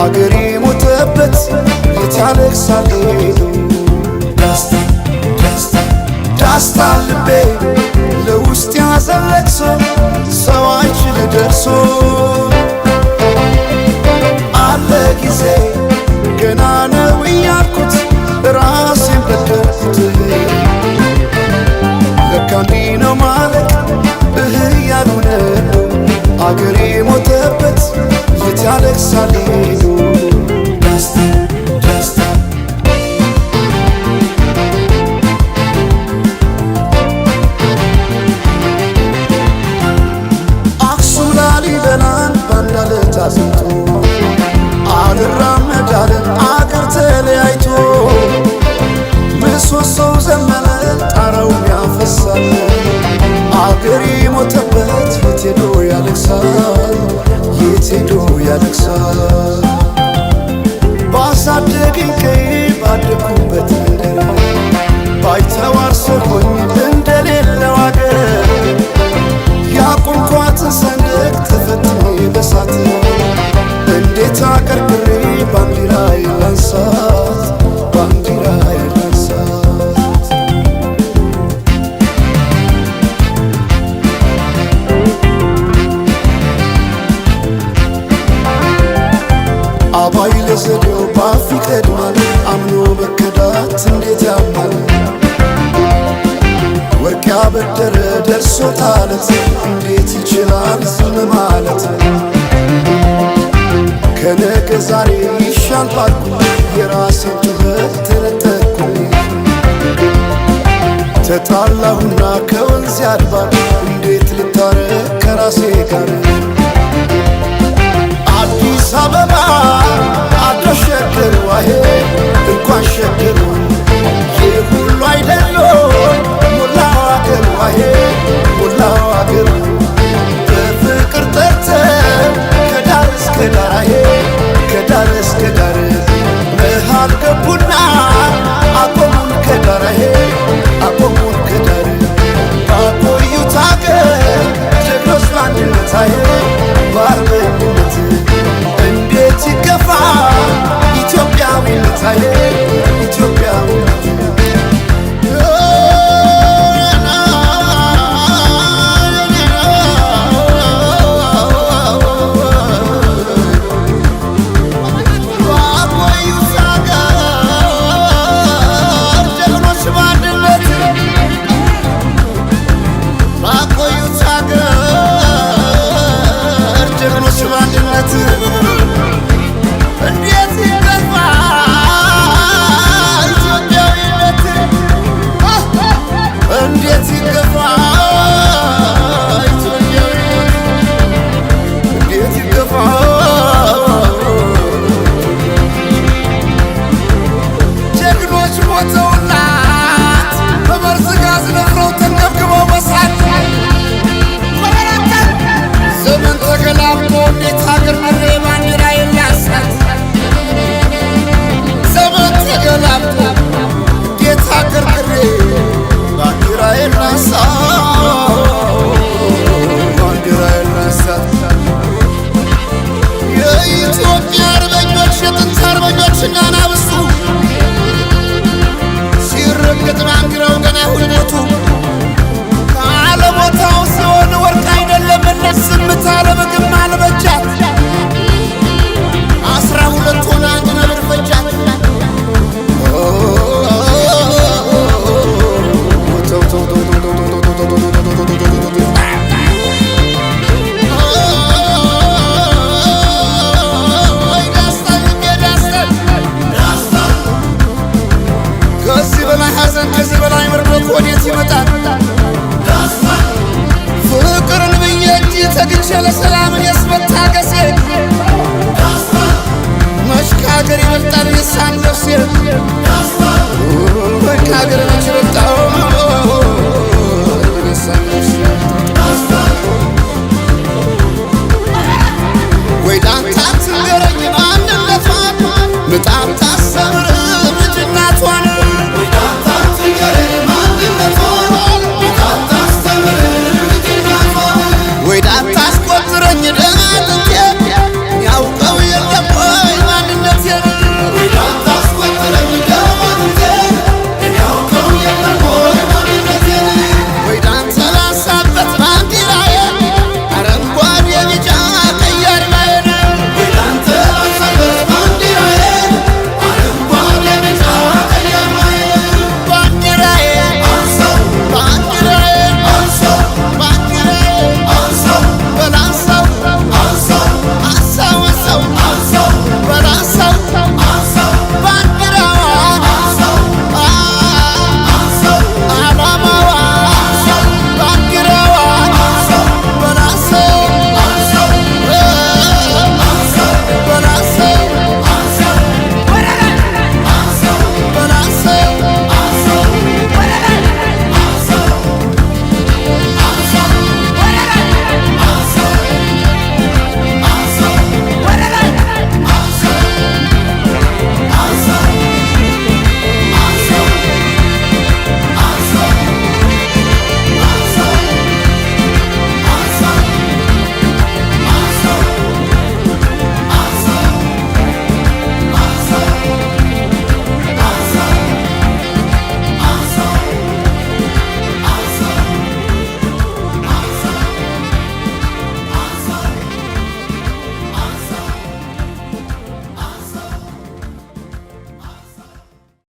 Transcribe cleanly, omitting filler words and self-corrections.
አገሬ ሞተበት የታለቅሳል ዳስታ ዳስታ ዳስታ ልቤ ለውስጥ ያዘን ለቅሶ ሰው አይችል ደርሶ አለ ጊዜ ገና ነው እያልኩት ራሴን በደልኩት ለካ እንዲህ ነው ማለት እያሉ ነው አገሬ ሞተበት የት ያለቅሳል ዳስታ ዳስታ አክሱም ላሊበላን ባንድ ዓለት አዝምቶ አልራመዳለን አገር ተለያይቶ ምሰሶው ዘመነ ጣራው ያፈሳል አገሬ ሞተበት የት ሄዶ ያለቅሳል የት ሄዶ ያለቅሳል ባሳደገኝ ቀዬ ባደኩበት ምድር ባይተዋር ሰው ሆኜ እንደሌለው አገር ያቆምኳትን ሰንደቅ ተፈትኜ በሳት እንዴት አቀርቅሬ ባንዲራዬ ላንሳት ባንዲራዬ ላንሳት አባይ ለዘዴው ባፍ ይቀድማል አምኖ መከዳት እንዴት ያማል ወርቅ ያበደረ ደርሶታለት እንዴት ይችላል ዝም ማለት ከነገ ዛሬ ይሻል ባልኩ የራሴን ጩኸት ተነጠቅኩ ተጣላሁና ከወንዝ ያድባል እንዴት ልታረቅ ከራሴ ጋር አዲስ አበባ አደሸገር ዋሄ እንኳን ሸገር ይህ ሁሉ አይደሎ ሞላው አገር ዋሄ ሞላው አገር በፍቅር ጠርተን ከዳር እስከ ዳር ከዳር እስከ ዳር መሃል ገቡና አቆሙን ከዳር አቆሙን ከዳር ባቆዩት አገር ጀግኖች በአንድነት በአርበኝነት እንዴት ይገፋ ኢትዮጵያዊነት ኢትዮጵያዊነት የኢትዮጵያ አርበኞች የጥንት አርበኞች እናና